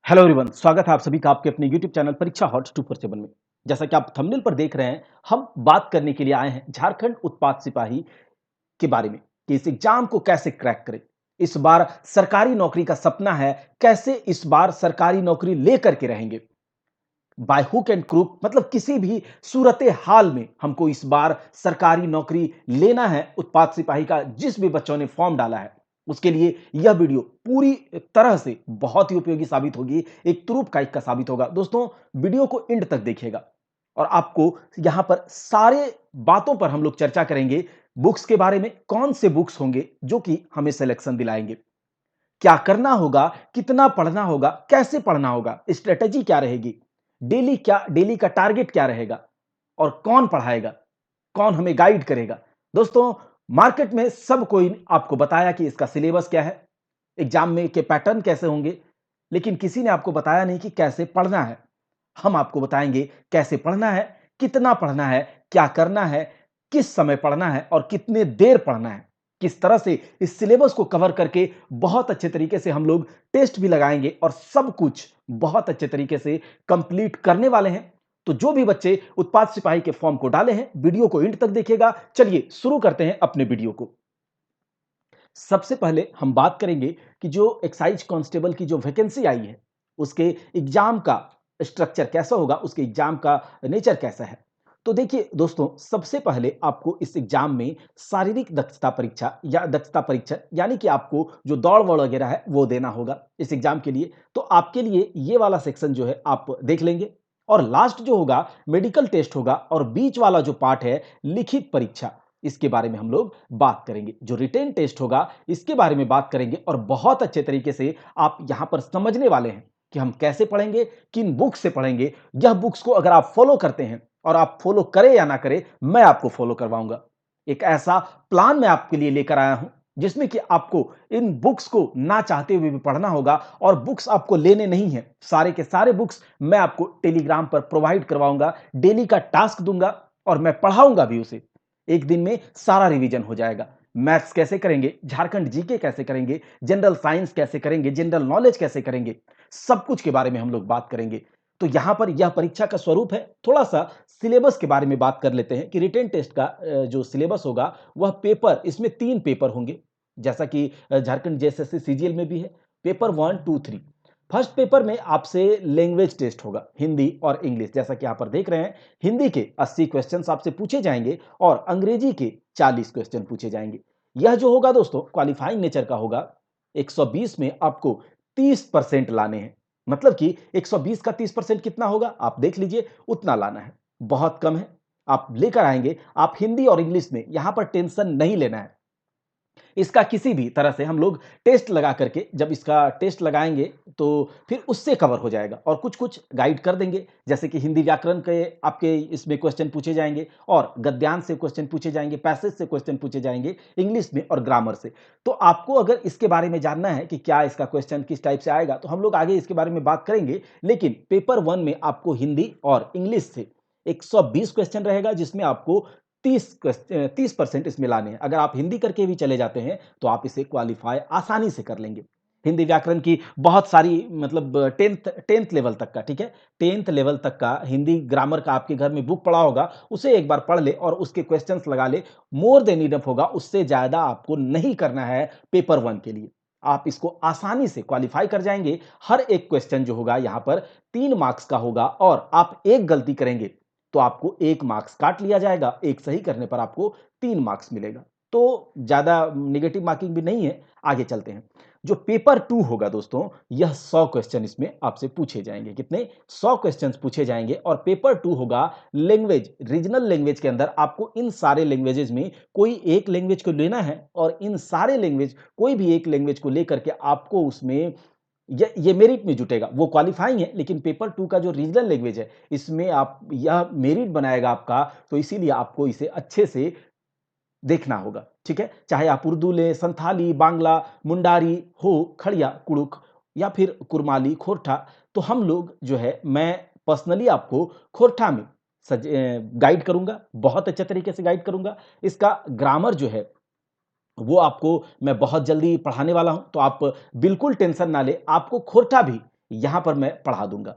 Hello everyone, स्वागत है आप सभी का आपके अपने यूट्यूब चैनल परीक्षा हॉट 247 में। जैसा कि आप थंबनेल पर देख रहे हैं, हम बात करने के लिए आए हैं झारखंड उत्पाद सिपाही के बारे में कि इस एग्जाम को कैसे क्रैक करें। इस बार सरकारी नौकरी का सपना है, कैसे इस बार सरकारी नौकरी लेकर के रहेंगे बाय हुक एंड क्रूक, मतलब किसी भी सूरत हाल में हमको इस बार सरकारी नौकरी लेना है। उत्पाद सिपाही का जिस भी बच्चों ने फॉर्म डाला है उसके लिए यह वीडियो पूरी तरह से बहुत ही उपयोगी साबित होगी, एक तुरुप का इक्का साबित होगा। दोस्तों, वीडियो को एंड तक देखिएगा और आपको यहां पर सारे बातों पर हम लोग चर्चा करेंगे। बुक्स के बारे में, कौन से बुक्स होंगे जो कि हमें सिलेक्शन दिलाएंगे, क्या करना होगा, कितना पढ़ना होगा, कैसे पढ़ना होगा, स्ट्रेटेजी क्या रहेगी, डेली का टारगेट क्या रहेगा और कौन पढ़ाएगा, कौन हमें गाइड करेगा। दोस्तों, मार्केट में सब कोई आपको बताया कि इसका सिलेबस क्या है, एग्जाम में के पैटर्न कैसे होंगे, लेकिन किसी ने आपको बताया नहीं कि कैसे पढ़ना है। हम आपको बताएंगे कैसे पढ़ना है, कितना पढ़ना है, क्या करना है, किस समय पढ़ना है और कितने देर पढ़ना है। किस तरह से इस सिलेबस को कवर करके बहुत अच्छे तरीके से हम लोग टेस्ट भी लगाएंगे और सब कुछ बहुत अच्छे तरीके से कंप्लीट करने वाले हैं। तो जो भी बच्चे उत्पाद सिपाही के फॉर्म को डाले हैं, वीडियो को एंड तक देखिएगा। चलिए शुरू करते हैं अपने वीडियो को। सबसे पहले हम बात करेंगे कि जो एक्साइज कांस्टेबल की जो वैकेंसी आई है, उसके एग्जाम का स्ट्रक्चर कैसा होगा, उसके एग्जाम का नेचर कैसा है। तो देखिए दोस्तों, सबसे पहले आपको इस एग्जाम में शारीरिक दक्षता परीक्षा या दक्षता परीक्षण, यानी कि आपको जो दौड़ वौड़ वगैरह है वो देना होगा इस एग्जाम के लिए। तो आपके लिए ये वाला सेक्शन जो है आप देख लेंगे। और लास्ट जो होगा मेडिकल टेस्ट होगा, और बीच वाला जो पार्ट है लिखित परीक्षा, इसके बारे में हम लोग बात करेंगे। जो रिटेन टेस्ट होगा इसके बारे में बात करेंगे और बहुत अच्छे तरीके से आप यहां पर समझने वाले हैं कि हम कैसे पढ़ेंगे, किन बुक से पढ़ेंगे। यह बुक्स को अगर आप फॉलो करते हैं, और आप फॉलो करें या ना करें, मैं आपको फॉलो करवाऊंगा। एक ऐसा प्लान मैं आपके लिए लेकर आया हूं जिसमें कि आपको इन बुक्स को ना चाहते हुए भी पढ़ना होगा, और बुक्स आपको लेने नहीं है, सारे के सारे बुक्स मैं आपको टेलीग्राम पर प्रोवाइड करवाऊंगा। डेली का टास्क दूंगा और मैं पढ़ाऊंगा भी उसे। एक दिन में सारा रिवीजन हो जाएगा। मैथ्स कैसे करेंगे, झारखंड जीके कैसे करेंगे, जनरल साइंस कैसे करेंगे, जनरल नॉलेज कैसे करेंगे, सब कुछ के बारे में हम लोग बात करेंगे। तो यहां पर यह परीक्षा का स्वरूप है। थोड़ा सा सिलेबस के बारे में बात कर लेते हैं कि रिटेन टेस्ट का जो सिलेबस होगा वह पेपर, इसमें 3 पेपर होंगे, जैसा कि झारखंड जेएसएससी सीजीएल में भी है। पेपर 1, 2, 3। फर्स्ट पेपर में आपसे लैंग्वेज टेस्ट होगा, हिंदी और इंग्लिश। जैसा कि यहां पर देख रहे हैं, हिंदी के 80 क्वेश्चंस आपसे पूछे जाएंगे और अंग्रेजी के 40 क्वेश्चन पूछे जाएंगे। यह जो होगा दोस्तों क्वालिफाइंग नेचर का होगा। 120 में आपको 30% लाने हैं, मतलब कि 120 का 30% कितना होगा आप देख लीजिए, उतना लाना है। बहुत कम है, आप लेकर आएंगे। आप हिंदी और इंग्लिश में यहां पर टेंशन नहीं लेना है। इसका किसी भी तरह से हम लोग टेस्ट लगा करके, जब इसका टेस्ट लगाएंगे तो फिर उससे कवर हो जाएगा, और कुछ कुछ गाइड कर देंगे। जैसे कि हिंदी व्याकरण के आपके इसमें क्वेश्चन पूछे जाएंगे, और गद्यांश से क्वेश्चन पूछे जाएंगे, पैसेज से क्वेश्चन पूछे जाएंगे इंग्लिश में, और ग्रामर से। तो आपको अगर इसके बारे में जानना है कि क्या इसका क्वेश्चन किस टाइप से आएगा, तो हम लोग आगे इसके बारे में बात करेंगे। लेकिन पेपर 1 में आपको हिंदी और इंग्लिश से 120 क्वेश्चन रहेगा, जिसमें आपको 30% इसमें लाने हैं। अगर आप हिंदी करके भी चले जाते हैं तो आप इसे क्वालिफाई आसानी से कर लेंगे। हिंदी व्याकरण की बहुत सारी, मतलब टेंथ लेवल तक का, ठीक है, 10th लेवल तक का हिंदी ग्रामर का आपके घर में बुक पड़ा होगा, उसे एक बार पढ़ ले और उसके क्वेश्चंस लगा ले, मोर देन इनफ होगा। उससे ज्यादा आपको नहीं करना है पेपर 1 के लिए। आप इसको आसानी से क्वालिफाई कर जाएंगे। हर एक क्वेश्चन जो होगा यहां पर 3 मार्क्स का होगा, और आप एक गलती करेंगे तो आपको 1 मार्क्स काट लिया जाएगा, एक सही करने पर आपको 3 मार्क्स मिलेगा। तो ज्यादा नेगेटिव मार्किंग भी नहीं है। आगे चलते हैं। जो पेपर 2 होगा दोस्तों, यह 100 क्वेश्चन इसमें आपसे पूछे जाएंगे। कितने? 100 क्वेश्चंस पूछे जाएंगे। और पेपर 2 होगा लैंग्वेज, रीजनल लैंग्वेज के अंदर आपको इन सारे लैंग्वेजेस में कोई एक लैंग्वेज को लेना है, और इन सारे लैंग्वेज, कोई भी एक लैंग्वेज को लेकर के आपको उसमें ये मेरिट में जुटेगा। वो क्वालिफाइंग है, लेकिन पेपर 2 का जो रीजनल लैंग्वेज है, इसमें आप, यह मेरिट बनाएगा आपका। तो इसीलिए आपको इसे अच्छे से देखना होगा, ठीक है। चाहे आप उर्दू लें, संथाली, बांग्ला, मुंडारी हो, खड़िया, कुड़ुक, या फिर कुरमाली, खोरठा। तो हम लोग जो है, मैं पर्सनली आपको खोरठा में गाइड करूंगा, बहुत अच्छे तरीके से गाइड करूंगा। इसका ग्रामर जो है वो आपको मैं बहुत जल्दी पढ़ाने वाला हूं, तो आप बिल्कुल टेंशन ना ले। आपको खोरठा भी यहां पर मैं पढ़ा दूंगा।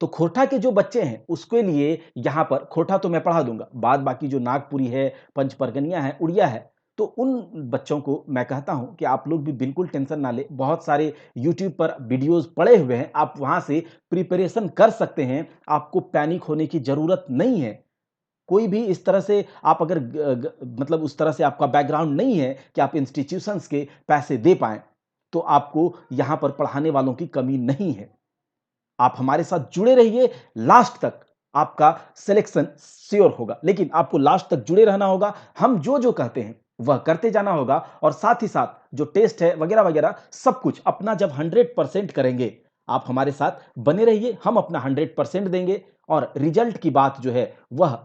तो खोरठा के जो बच्चे हैं उसके लिए यहाँ पर खोरठा तो मैं पढ़ा दूंगा, बाद बाकी जो नागपुरी है, पंच परगनिया है, उड़िया है, तो उन बच्चों को मैं कहता हूं कि आप लोग भी बिल्कुल टेंशन ना ले। बहुत सारे यूट्यूब पर वीडियोस पड़े हुए हैं, आप वहां से प्रिपरेशन कर सकते हैं। आपको पैनिक होने की जरूरत नहीं है। कोई भी इस तरह से आप अगर मतलब उस तरह से आपका बैकग्राउंड नहीं है कि आप इंस्टीट्यूशंस के पैसे दे पाएं, तो आपको यहां पर पढ़ाने वालों की कमी नहीं है। आप हमारे साथ जुड़े रहिए लास्ट तक, आपका सिलेक्शन श्योर होगा। लेकिन आपको लास्ट तक जुड़े रहना होगा, हम जो जो कहते हैं वह करते जाना होगा, और साथ ही साथ जो टेस्ट है वगैरह वगैरह सब कुछ अपना जब 100% करेंगे, आप हमारे साथ बने रहिए, हम अपना 100% देंगे। और रिजल्ट की बात जो है वह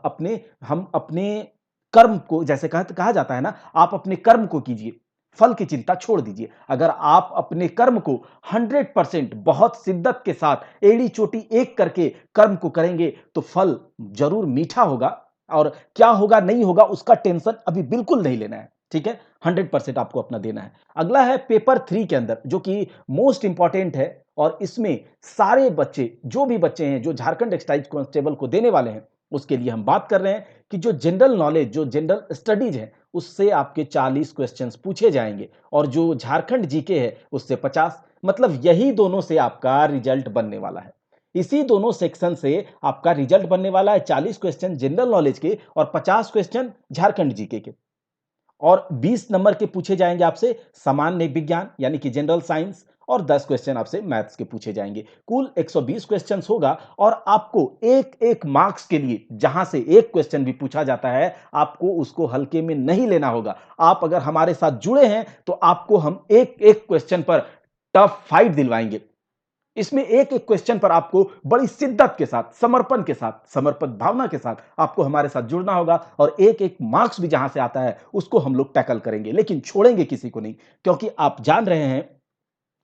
हम अपने कर्म को, जैसे कहा जाता है ना, आप अपने कर्म को कीजिए, फल की चिंता छोड़ दीजिए। अगर आप अपने कर्म को 100% बहुत शिद्दत के साथ एड़ी चोटी एक करके कर्म को करेंगे तो फल जरूर मीठा होगा। और क्या होगा नहीं होगा उसका टेंशन अभी बिल्कुल नहीं लेना है, ठीक है। 100% आपको अपना देना है। अगला है पेपर 3 के अंदर, जो कि मोस्ट इंपॉर्टेंट है, और इसमें सारे बच्चे, जो भी बच्चे हैं जो झारखंड एक्साइज कांस्टेबल को देने वाले हैं, उसके लिए हम बात कर रहे हैं कि जो जनरल नॉलेज, जो जनरल स्टडीज है, उससे आपके 40 क्वेश्चंस पूछे जाएंगे, और जो झारखंड जीके है उससे 50। मतलब यही दोनों से आपका रिजल्ट बनने वाला है। इसी दोनों सेक्शन से आपका रिजल्ट बनने वाला है, 40 क्वेश्चन जनरल नॉलेज के और 50 क्वेश्चन झारखंड जीके के। और 20 नंबर के पूछे जाएंगे आपसे सामान्य विज्ञान यानी कि जनरल साइंस, और 10 क्वेश्चन आपसे मैथ्स के पूछे जाएंगे। कुल 120 क्वेश्चंस होगा, और आपको एक एक मार्क्स के लिए जहां से एक क्वेश्चन भी पूछा जाता है, आपको उसको हल्के में नहीं लेना होगा। आप अगर हमारे साथ जुड़े हैं तो आपको हम एक एक क्वेश्चन पर टफ फाइट दिलवाएंगे। इसमें एक एक क्वेश्चन पर आपको बड़ी शिद्दत के साथ, समर्पण के साथ, समर्पित भावना के साथ आपको हमारे साथ जुड़ना होगा, और एक एक मार्क्स भी जहां से आता है उसको हम लोग टैकल करेंगे, लेकिन छोड़ेंगे किसी को नहीं। क्योंकि आप जान रहे हैं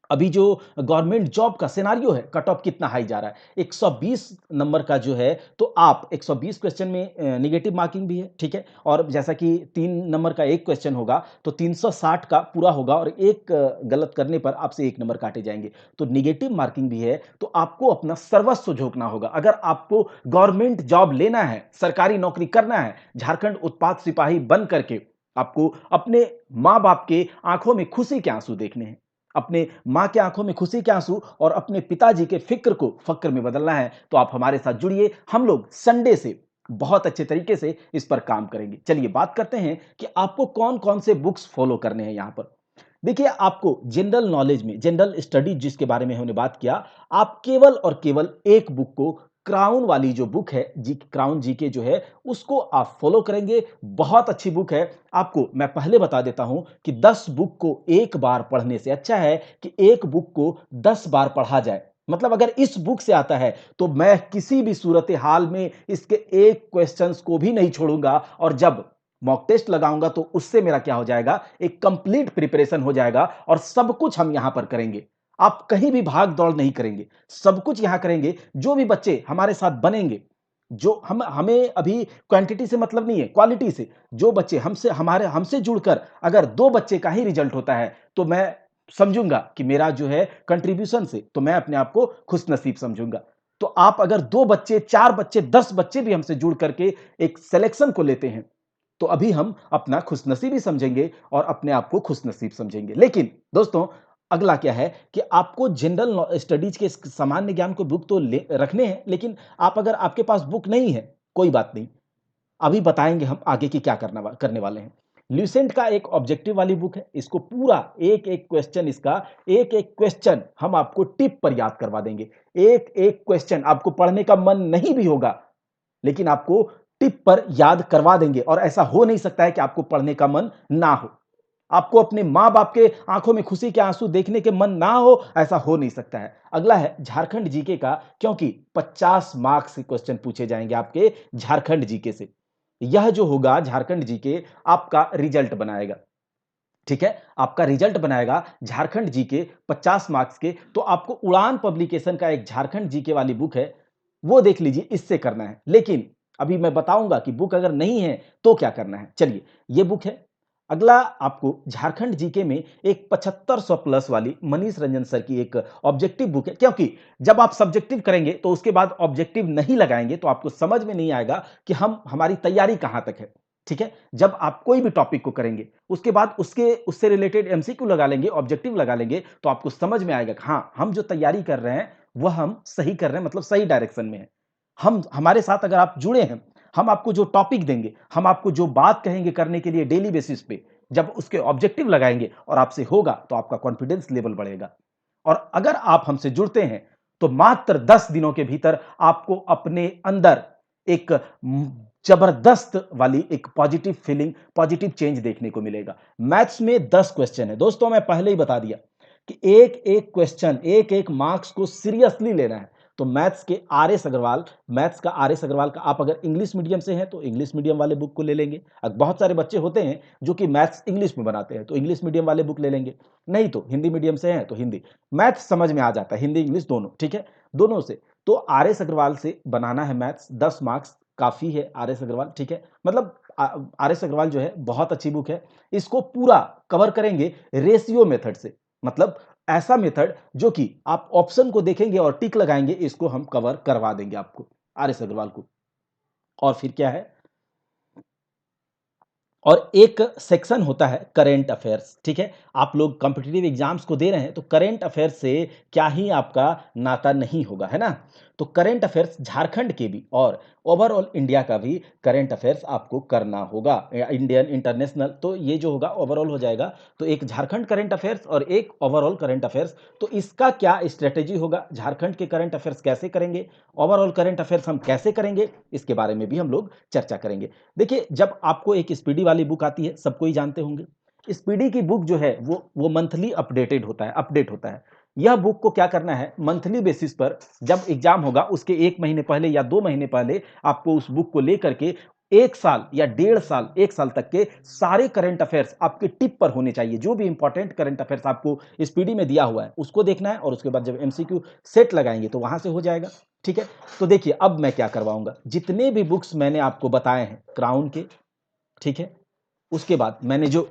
अभी जो गवर्नमेंट जॉब का सिनारियो है, कट ऑफ कितना हाई जा रहा है, 120 नंबर का जो है, तो आप 120 क्वेश्चन में निगेटिव मार्किंग भी है, ठीक है। और जैसा कि 3 नंबर का एक क्वेश्चन होगा तो 360 का पूरा होगा, और एक गलत करने पर आपसे 1 नंबर काटे जाएंगे, तो निगेटिव मार्किंग भी है। तो आपको अपना सर्वस्व झोंकना होगा। अगर आपको गवर्नमेंट जॉब लेना है, सरकारी नौकरी करना है, झारखंड उत्पाद सिपाही बन करके आपको अपने माँ बाप के आंखों में खुशी के आंसू देखने हैं, अपने मां के आंखों में खुशी के आंसू और अपने पिताजी के फिक्र को फक्र में बदलना है, तो आप हमारे साथ जुड़िए। हम लोग संडे से बहुत अच्छे तरीके से इस पर काम करेंगे। चलिए बात करते हैं कि आपको कौन कौन से बुक्स फॉलो करने हैं। यहां पर देखिए, आपको जनरल नॉलेज में, जनरल स्टडीज जिसके बारे में हमने बात किया, आप केवल और केवल एक बुक को, क्राउन वाली जो बुक है जी, क्राउन जीके जो है, उसको आप फॉलो करेंगे। बहुत अच्छी बुक है। आपको मैं पहले बता देता हूं कि 10 बुक को एक बार पढ़ने से अच्छा है कि एक बुक को 10 बार पढ़ा जाए। मतलब अगर इस बुक से आता है तो मैं किसी भी सूरत हाल में इसके एक क्वेश्चंस को भी नहीं छोड़ूंगा, और जब मॉक टेस्ट लगाऊंगा तो उससे मेरा क्या हो जाएगा, एक कंप्लीट प्रिपरेशन हो जाएगा, और सब कुछ हम यहां पर करेंगे। आप कहीं भी भाग दौड़ नहीं करेंगे, सब कुछ यहां करेंगे। जो भी बच्चे हमारे साथ बनेंगे, जो हमें अभी क्वांटिटी से मतलब नहीं है, क्वालिटी से। जो बच्चे हमसे जुड़कर अगर 2 बच्चे का ही रिजल्ट होता है, तो मैं समझूंगा कि मेरा जो है कंट्रीब्यूशन से, तो मैं अपने आप को खुश नसीब समझूंगा। तो आप अगर 2 बच्चे, 4 बच्चे, 10 बच्चे भी हमसे जुड़ करके एक सिलेक्शन को लेते हैं, तो अभी हम अपना खुशनसीबी समझेंगे और अपने आप को खुशनसीब समझेंगे। लेकिन दोस्तों, अगला क्या है कि आपको जनरल स्टडीज के सामान्य ज्ञान को बुक तो रखने हैं, लेकिन आप अगर आपके पास बुक नहीं है, कोई बात नहीं, अभी बताएंगे हम आगे की क्या करने वाले हैं। ल्यूसेंट का एक ऑब्जेक्टिव वाली बुक है, इसको पूरा एक एक क्वेश्चन, इसका एक एक क्वेश्चन हम आपको टिप पर याद करवा देंगे। एक एक क्वेश्चन आपको पढ़ने का मन नहीं भी होगा, लेकिन आपको टिप पर याद करवा देंगे। और ऐसा हो नहीं सकता है कि आपको पढ़ने का मन ना हो, आपको अपने मां बाप के आंखों में खुशी के आंसू देखने के मन ना हो, ऐसा हो नहीं सकता है। अगला है झारखंड जीके का, क्योंकि 50 मार्क्स के क्वेश्चन पूछे जाएंगे आपके झारखंड जीके से। यह जो होगा झारखंड जीके, आपका रिजल्ट बनाएगा, ठीक है, आपका रिजल्ट बनाएगा झारखंड जीके 50 मार्क्स के। तो आपको उड़ान पब्लिकेशन का एक झारखंड जीके वाली बुक है, वो देख लीजिए, इससे करना है। लेकिन अभी मैं बताऊंगा कि बुक अगर नहीं है तो क्या करना है। चलिए, ये बुक है, अगला आपको झारखंड जीके में एक 7500 प्लस वाली मनीष रंजन सर की एक ऑब्जेक्टिव बुक है, क्योंकि जब आप सब्जेक्टिव करेंगे तो उसके बाद ऑब्जेक्टिव नहीं लगाएंगे तो आपको समझ में नहीं आएगा कि हम हमारी तैयारी कहां तक है। ठीक है, जब आप कोई भी टॉपिक को करेंगे उसके बाद उसके उससे रिलेटेड एमसीक्यू लगा लेंगे, ऑब्जेक्टिव लगा लेंगे, तो आपको समझ में आएगा कि हाँ, हम जो तैयारी कर रहे हैं वह हम सही कर रहे हैं, मतलब सही डायरेक्शन में है। हम हमारे साथ अगर आप जुड़े हैं, हम आपको जो टॉपिक देंगे, हम आपको जो बात कहेंगे करने के लिए डेली बेसिस पे, जब उसके ऑब्जेक्टिव लगाएंगे और आपसे होगा तो आपका कॉन्फिडेंस लेवल बढ़ेगा। और अगर आप हमसे जुड़ते हैं तो मात्र 10 दिनों के भीतर आपको अपने अंदर एक जबरदस्त वाली एक पॉजिटिव फीलिंग, पॉजिटिव चेंज देखने को मिलेगा। मैथ्स में 10 क्वेश्चन है दोस्तों, मैं पहले ही बता दिया कि एक एक क्वेश्चन, एक एक मार्क्स को सीरियसली लेना है। तो मैथ्स के आर एस अग्रवाल, मैथ्स का आर एस अग्रवाल का, आप अगर इंग्लिश मीडियम से हैं तो इंग्लिश मीडियम वाले बुक को ले लेंगे। अब बहुत सारे बच्चे होते हैं जो कि मैथ्स इंग्लिश में बनाते हैं तो इंग्लिश मीडियम वाले बुक ले लेंगे, नहीं तो हिंदी मीडियम से हैं तो हिंदी। मैथ्स समझ में आ जाता है, हिंदी इंग्लिश दोनों, ठीक है, दोनों से। तो आर एस अग्रवाल से बनाना है मैथ्स, 10 मार्क्स काफी है आर एस अग्रवाल, ठीक है, मतलब आर एस अग्रवाल जो है बहुत अच्छी बुक है। इसको पूरा कवर करेंगे रेशियो मेथड से, मतलब ऐसा मेथड जो कि आप ऑप्शन को देखेंगे और टिक लगाएंगे, इसको हम कवर करवा देंगे आपको, आर एस अग्रवाल को। और फिर क्या है, और एक सेक्शन होता है करेंट अफेयर्स, ठीक है। आप लोग कॉम्पिटिटिव एग्जाम्स को दे रहे हैं तो करेंट अफेयर्स से क्या ही आपका नाता नहीं होगा, है ना। तो करेंट अफेयर्स झारखंड के भी और ओवरऑल इंडिया का भी करेंट अफेयर्स आपको करना होगा, इंडियन इंटरनेशनल, तो ये जो होगा ओवरऑल हो जाएगा। तो एक झारखंड करेंट अफेयर्स और एक ओवरऑल करेंट अफेयर्स, तो इसका क्या स्ट्रेटेजी होगा, झारखंड के करेंट अफेयर्स कैसे करेंगे, ओवरऑल करेंट अफेयर्स हम कैसे करेंगे, इसके बारे में भी हम लोग चर्चा करेंगे। देखिए, जब आपको एक स्पीडी वाली बुक आती है, सबको ही जानते होंगे, स्पीडी की बुक जो है वो मंथली अपडेटेड होता है, अपडेट होता है। यह बुक को क्या करना है, मंथली बेसिस पर जब एग्जाम होगा उसके 1 महीने पहले या 2 महीने पहले आपको उस बुक को लेकर के 1 साल या 1.5 साल, 1 साल तक के सारे करंट अफेयर्स आपके टिप पर होने चाहिए। जो भी इंपॉर्टेंट करंट अफेयर्स आपको स्पीडी में दिया हुआ है उसको देखना है, और उसके बाद जब एमसीक्यू सेट लगाएंगे तो वहां से हो जाएगा, ठीक है। तो देखिए, अब मैं क्या करवाऊंगा, जितने भी बुक्स मैंने आपको बताए हैं क्राउन के, ठीक है, उसके बाद मैंने जो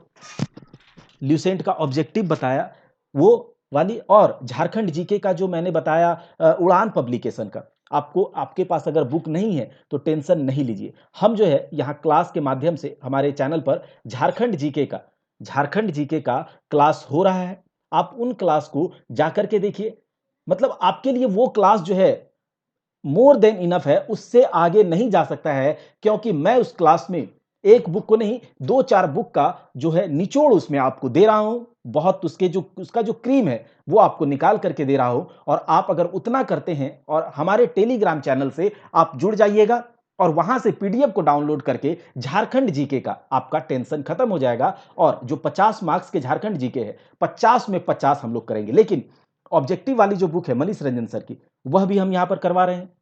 ल्यूसेंट का ऑब्जेक्टिव बताया वो वाली, और झारखंड जीके का जो मैंने बताया उड़ान पब्लिकेशन का, आपको, आपके पास अगर बुक नहीं है तो टेंशन नहीं लीजिए। हम जो है यहाँ क्लास के माध्यम से हमारे चैनल पर झारखंड जीके का क्लास हो रहा है। आप उन क्लास को जाकर के देखिए, मतलब आपके लिए वो क्लास जो है मोर देन इनफ है, उससे आगे नहीं जा सकता है, क्योंकि मैं उस क्लास में एक बुक को नहीं, 2-4 बुक का जो है निचोड़ उसमें आपको दे रहा हूं, बहुत उसके जो उसका जो क्रीम है वो आपको निकाल करके दे रहा हूं। और आप अगर उतना करते हैं और हमारे टेलीग्राम चैनल से आप जुड़ जाइएगा और वहां से पीडीएफ को डाउनलोड करके झारखंड जीके का आपका टेंशन खत्म हो जाएगा। और जो 50 मार्क्स के झारखंड जीके है, 50 में 50 हम लोग करेंगे। लेकिन ऑब्जेक्टिव वाली जो बुक है मनीष रंजन सर की, वह भी हम यहां पर करवा रहे हैं।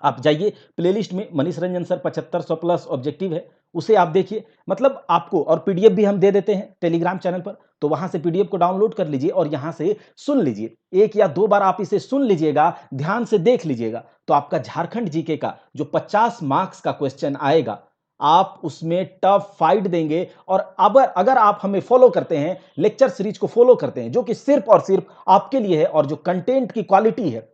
आप जाइए प्लेलिस्ट में, Manish Ranjan sir 7500 plus objective है, उसे आप देखिए। मतलब आपको, और पीडीएफ भी हम दे देते हैं टेलीग्राम चैनल पर, तो वहां से पीडीएफ को डाउनलोड कर लीजिए और यहां से सुन लीजिए। 1 या 2 बार आप इसे सुन लीजिएगा, ध्यान से देख लीजिएगा, तो आपका झारखंड जीके का जो 50 मार्क्स का क्वेश्चन आएगा, आप उसमें टफ फाइट देंगे। और अब अगर आप हमें फॉलो करते हैं, लेक्चर सीरीज को फॉलो करते हैं, जो कि सिर्फ और सिर्फ आपके लिए है, और जो कंटेंट की क्वालिटी है,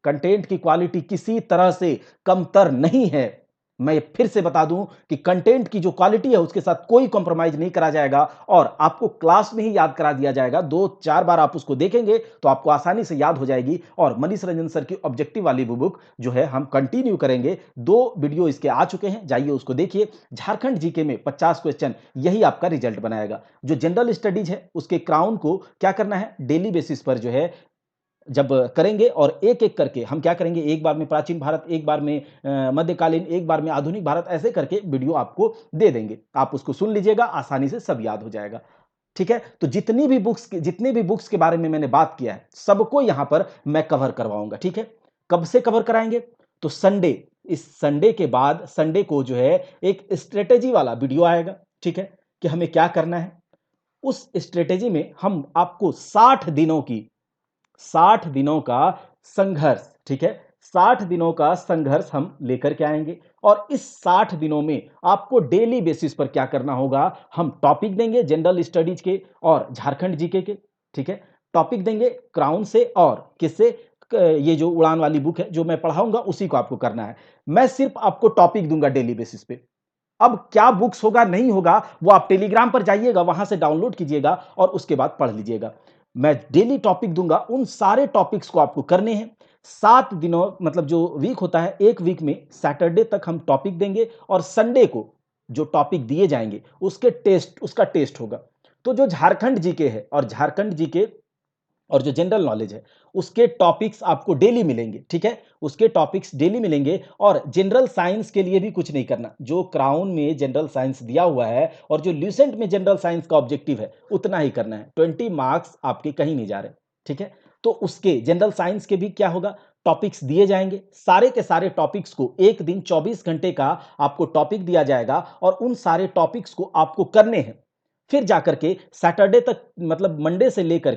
कंटेंट की क्वालिटी किसी तरह से कमतर नहीं है। मैं फिर से बता दूं कि कंटेंट की जो क्वालिटी है उसके साथ कोई कॉम्प्रोमाइज नहीं करा जाएगा, और आपको क्लास में ही याद करा दिया जाएगा। 2-4 बार आप उसको देखेंगे तो आपको आसानी से याद हो जाएगी। और मनीष रंजन सर की ऑब्जेक्टिव वाली बुक जो है हम कंटिन्यू करेंगे, 2 वीडियो इसके आ चुके हैं, जाइए उसको देखिए। झारखंड जीके में 50 क्वेश्चन, यही आपका रिजल्ट बनाएगा। जो जनरल स्टडीज है उसके क्राउन को क्या करना है, डेली बेसिस पर जो है जब करेंगे, और एक एक करके हम क्या करेंगे, एक बार में प्राचीन भारत, एक बार में मध्यकालीन, एक बार में आधुनिक भारत, ऐसे करके वीडियो आपको दे देंगे। आप उसको सुन लीजिएगा, आसानी से सब याद हो जाएगा, ठीक है। तो जितने भी बुक्स के बारे में मैंने बात किया है, सबको यहां पर मैं कवर करवाऊंगा, ठीक है। कब से कवर कराएंगे, तो संडे, इस संडे के बाद संडे को जो है एक स्ट्रेटेजी वाला वीडियो आएगा, ठीक है, कि हमें क्या करना है। उस स्ट्रेटेजी में हम आपको 60 दिनों का संघर्ष, ठीक है, 60 दिनों का संघर्ष हम लेकर के आएंगे और इस 60 दिनों में आपको डेली बेसिस पर क्या करना होगा, हम टॉपिक देंगे जनरल स्टडीज के और झारखंड जीके के, ठीक है। टॉपिक देंगे क्राउन से और किससे, ये जो उड़ान वाली बुक है जो मैं पढ़ाऊंगा उसी को आपको करना है। मैं सिर्फ आपको टॉपिक दूंगा डेली बेसिस पे। अब क्या बुक्स होगा नहीं होगा वो आप टेलीग्राम पर जाइएगा, वहां से डाउनलोड कीजिएगा और उसके बाद पढ़ लीजिएगा। मैं डेली टॉपिक दूंगा, उन सारे टॉपिक्स को आपको करने हैं। 7 दिनों मतलब जो वीक होता है, एक वीक में सैटरडे तक हम टॉपिक देंगे और संडे को जो टॉपिक दिए जाएंगे उसका टेस्ट होगा। तो जो झारखंड जीके है और झारखंड जीके और जो जनरल नॉलेज है उसके टॉपिक्स आपको डेली मिलेंगे, ठीक है। उसके टॉपिक्स डेली मिलेंगे और जनरल साइंस के लिए भी कुछ नहीं करना। जो क्राउन में जनरल साइंस दिया हुआ है और जो ल्यूसेंट में जनरल साइंस का ऑब्जेक्टिव है उतना ही करना है। 20 मार्क्स आपके कहीं नहीं जा रहे, ठीक है। तो उसके जनरल साइंस के भी क्या होगा, टॉपिक्स दिए जाएंगे। सारे के सारे टॉपिक्स को एक दिन 24 घंटे का आपको टॉपिक दिया जाएगा और उन सारे टॉपिक्स को आपको करने हैं। फिर जाकर के सैटरडे तक मतलब मंडे से लेकर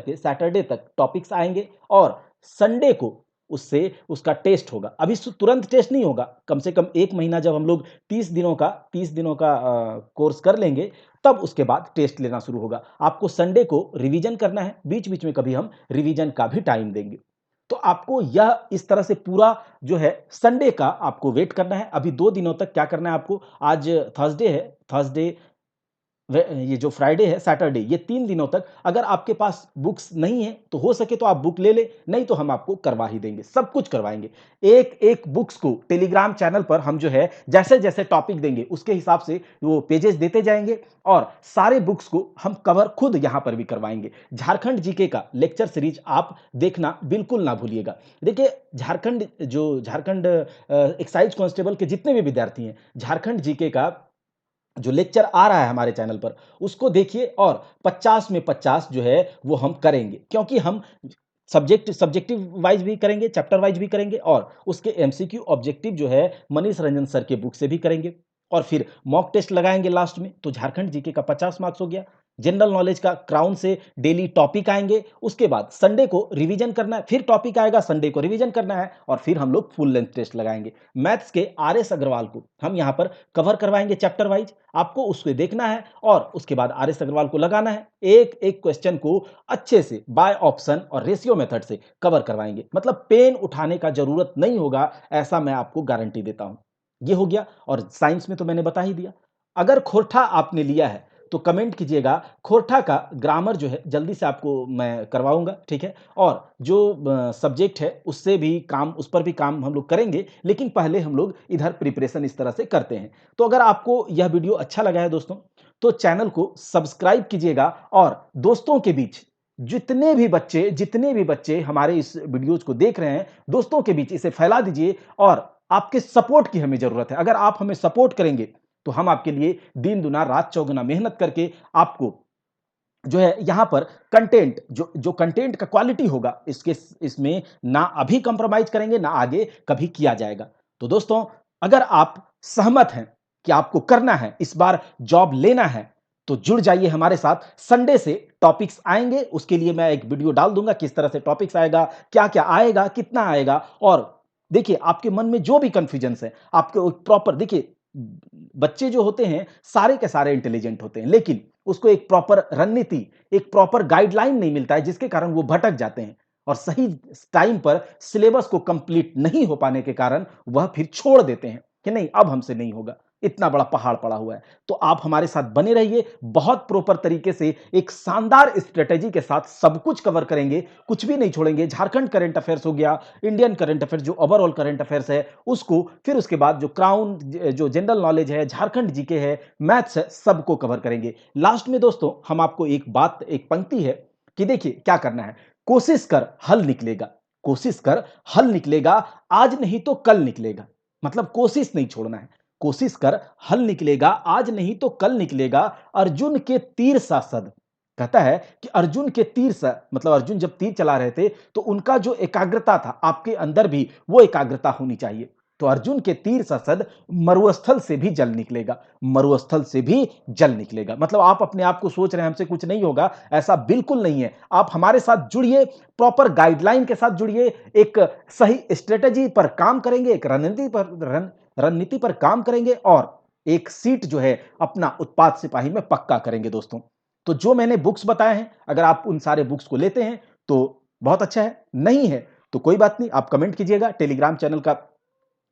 के सैटरडे तक टॉपिक्स आएंगे और संडे को उससे उसका टेस्ट होगा। अभी तुरंत टेस्ट नहीं होगा, कम से कम एक महीना जब हम लोग 30 दिनों का कोर्स कर लेंगे तब उसके बाद टेस्ट लेना शुरू होगा। आपको संडे को रिवीजन करना है, बीच बीच में कभी हम रिवीजन का भी टाइम देंगे। तो आपको यह इस तरह से पूरा जो है संडे का आपको वेट करना है। अभी 2 दिनों तक क्या करना है आपको, आज थर्सडे है, थर्सडे ये जो फ्राइडे है, सैटरडे, ये 3 दिनों तक अगर आपके पास बुक्स नहीं है तो हो सके तो आप बुक ले ले, नहीं तो हम आपको करवा ही देंगे, सब कुछ करवाएंगे। एक एक बुक्स को टेलीग्राम चैनल पर हम जो है जैसे जैसे टॉपिक देंगे उसके हिसाब से वो पेजेस देते जाएंगे और सारे बुक्स को हम कवर खुद यहां पर भी करवाएंगे। झारखंड जीके का लेक्चर सीरीज आप देखना बिल्कुल ना भूलिएगा। देखिए झारखंड एक्साइज कांस्टेबल के जितने भी विद्यार्थी हैं, झारखंड जीके का जो लेक्चर आ रहा है हमारे चैनल पर उसको देखिए और 50 में 50 जो है वो हम करेंगे, क्योंकि हम सब्जेक्टिव वाइज भी करेंगे, चैप्टर वाइज भी करेंगे और उसके एमसीक्यू ऑब्जेक्टिव जो है मनीष रंजन सर के बुक से भी करेंगे और फिर मॉक टेस्ट लगाएंगे लास्ट में। तो झारखंड जीके का 50 मार्क्स हो गया। जनरल नॉलेज का क्राउन से डेली टॉपिक आएंगे, उसके बाद संडे को रिवीजन करना है, फिर टॉपिक आएगा, संडे को रिवीजन करना है और फिर हम लोग फुल लेंथ टेस्ट लगाएंगे। मैथ्स के आरएस अग्रवाल को हम यहां पर कवर करवाएंगे चैप्टर वाइज, आपको उसको देखना है और उसके बाद आरएस अग्रवाल को लगाना है। एक एक क्वेश्चन को अच्छे से बाय ऑप्शन और रेशियो मेथड से कवर करवाएंगे, मतलब पेन उठाने का जरूरत नहीं होगा, ऐसा मैं आपको गारंटी देता हूं। ये हो गया। और साइंस में तो मैंने बता ही दिया। अगर खोरठा आपने लिया है तो कमेंट कीजिएगा, खोरठा का ग्रामर जो है जल्दी से आपको मैं करवाऊंगा, ठीक है। और जो सब्जेक्ट है उससे भी काम, उस पर भी काम हम लोग करेंगे, लेकिन पहले हम लोग इधर प्रिपरेशन इस तरह से करते हैं। तो अगर आपको यह वीडियो अच्छा लगा है दोस्तों तो चैनल को सब्सक्राइब कीजिएगा और दोस्तों के बीच जितने भी बच्चे हमारे इस वीडियोज को देख रहे हैं, दोस्तों के बीच इसे फैला दीजिए। और आपके सपोर्ट की हमें जरूरत है। अगर आप हमें सपोर्ट करेंगे तो हम आपके लिए दिन दुना रात चौगुना मेहनत करके आपको जो है यहां पर कंटेंट जो कंटेंट का क्वालिटी होगा इसमें ना अभी कंप्रोमाइज करेंगे ना आगे कभी किया जाएगा। तो दोस्तों, अगर आप सहमत हैं कि आपको करना है, इस बार जॉब लेना है, तो जुड़ जाइए हमारे साथ। संडे से टॉपिक्स आएंगे, उसके लिए मैं एक वीडियो डाल दूंगा किस तरह से टॉपिक्स आएगा, क्या क्या आएगा, कितना आएगा। और देखिए आपके मन में जो भी कंफ्यूजन है आपको प्रॉपर, देखिए बच्चे जो होते हैं सारे के सारे इंटेलिजेंट होते हैं, लेकिन उसको एक प्रॉपर रणनीति, एक प्रॉपर गाइडलाइन नहीं मिलता है, जिसके कारण वो भटक जाते हैं और सही टाइम पर सिलेबस को कंप्लीट नहीं हो पाने के कारण वह फिर छोड़ देते हैं कि नहीं अब हमसे नहीं होगा, इतना बड़ा पहाड़ पड़ा हुआ है। तो आप हमारे साथ बने रहिए, बहुत प्रॉपर तरीके से एक शानदार स्ट्रेटेजी के साथ सब कुछ कवर करेंगे, कुछ भी नहीं छोड़ेंगे। झारखंड करंट अफेयर्स हो गया, इंडियन करंट अफेयर्स जो ओवरऑल करंट अफेयर्स है उसको, फिर उसके बाद जो क्राउन जो जनरल नॉलेज है, झारखंड जीके है, मैथ्स है, सबको कवर करेंगे। लास्ट में दोस्तों हम आपको एक पंक्ति है कि देखिए क्या करना है, कोशिश कर हल निकलेगा, कोशिश कर हल निकलेगा, आज नहीं तो कल निकलेगा। मतलब कोशिश नहीं छोड़ना है, कोशिश कर हल निकलेगा, आज नहीं तो कल निकलेगा। अर्जुन के तीर सा सद, कहता है कि अर्जुन के तीर सा मतलब अर्जुन जब तीर चला रहे थे तो उनका जो एकाग्रता था, आपके अंदर भी वो एकाग्रता होनी चाहिए। तो अर्जुन के तीर ससद मरुस्थल से भी जल निकलेगा, मरुस्थल से भी जल निकलेगा। मतलब आप अपने आप को सोच रहे हैं हमसे कुछ नहीं होगा, ऐसा बिल्कुल नहीं है। आप हमारे साथ जुड़िए, प्रॉपर गाइडलाइन के साथ जुड़िए, एक सही स्ट्रेटेजी पर काम करेंगे, एक रणनीति पर काम करेंगे और एक सीट जो है अपना उत्पाद सिपाही में पक्का करेंगे दोस्तों। तो जो मैंने बुक्स बताए हैं, अगर आप उन सारे बुक्स को लेते हैं तो बहुत अच्छा है, नहीं है तो कोई बात नहीं, आप कमेंट कीजिएगा। टेलीग्राम चैनल का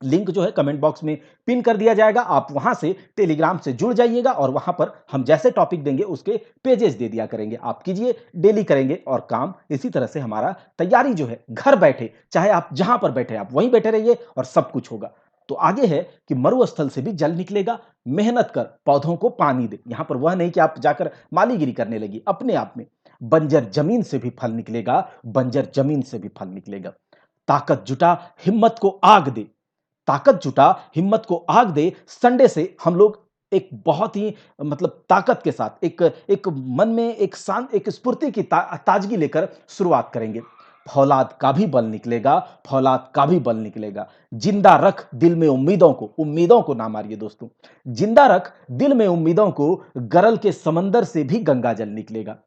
लिंक जो है कमेंट बॉक्स में पिन कर दिया जाएगा, आप वहां से टेलीग्राम से जुड़ जाइएगा और वहां पर हम जैसे टॉपिक देंगे उसके पेजेस दे दिया करेंगे। आप कीजिए, डेली करेंगे और काम इसी तरह से हमारा तैयारी जो है घर बैठे, चाहे आप जहां पर बैठे आप वहीं बैठे रहिए और सब कुछ होगा। तो आगे है कि मरुस्थल से भी जल निकलेगा, मेहनत कर पौधों को पानी दे। यहां पर वह नहीं कि आप जाकर मालीगिरी करने लगी, अपने आप में बंजर जमीन से भी फल निकलेगा, बंजर जमीन से भी फल निकलेगा। ताकत जुटा, हिम्मत को आग दे, ताकत जुटा, हिम्मत को आग दे। संडे से हम लोग एक बहुत ही मतलब ताकत के साथ एक एक मन में एक स्फूर्ति की ताजगी लेकर शुरुआत करेंगे। फौलाद का भी बल निकलेगा, फौलाद का भी बल निकलेगा। जिंदा रख दिल में उम्मीदों को, उम्मीदों को ना मारिए दोस्तों, जिंदा रख दिल में उम्मीदों को, गरल के समंदर से भी गंगा जल निकलेगा।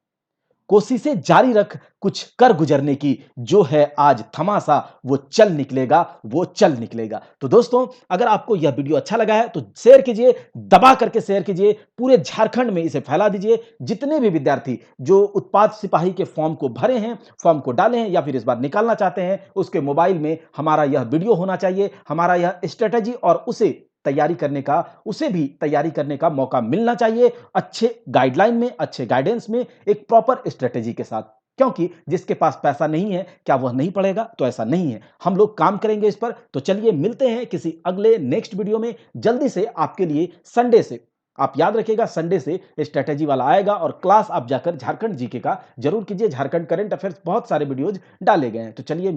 कोशिशें जारी रख कुछ कर गुजरने की, जो है आज थमासा वो चल निकलेगा, वो चल निकलेगा। तो दोस्तों अगर आपको यह वीडियो अच्छा लगा है तो शेयर कीजिए, दबा करके शेयर कीजिए, पूरे झारखंड में इसे फैला दीजिए। जितने भी विद्यार्थी जो उत्पाद सिपाही के फॉर्म को भरे हैं, फॉर्म को डाले हैं या फिर इस बार निकालना चाहते हैं, उसके मोबाइल में हमारा यह वीडियो होना चाहिए, हमारा यह स्ट्रेटेजी, और उसे तैयारी करने का, उसे भी तैयारी करने का मौका मिलना चाहिए, अच्छे गाइडलाइन में, अच्छे गाइडेंस में, एक प्रॉपर स्ट्रेटेजी के साथ। क्योंकि जिसके पास पैसा नहीं है क्या वह नहीं पढ़ेगा? तो ऐसा नहीं है, हम लोग काम करेंगे इस पर। तो चलिए मिलते हैं किसी अगले नेक्स्ट वीडियो में जल्दी से आपके लिए। संडे से आप याद रखिएगा, संडे से स्ट्रेटेजी वाला आएगा और क्लास आप जाकर झारखंड जीके का जरूर कीजिए। झारखंड करंट अफेयर्स बहुत सारे वीडियोज डाले गए हैं। तो चलिए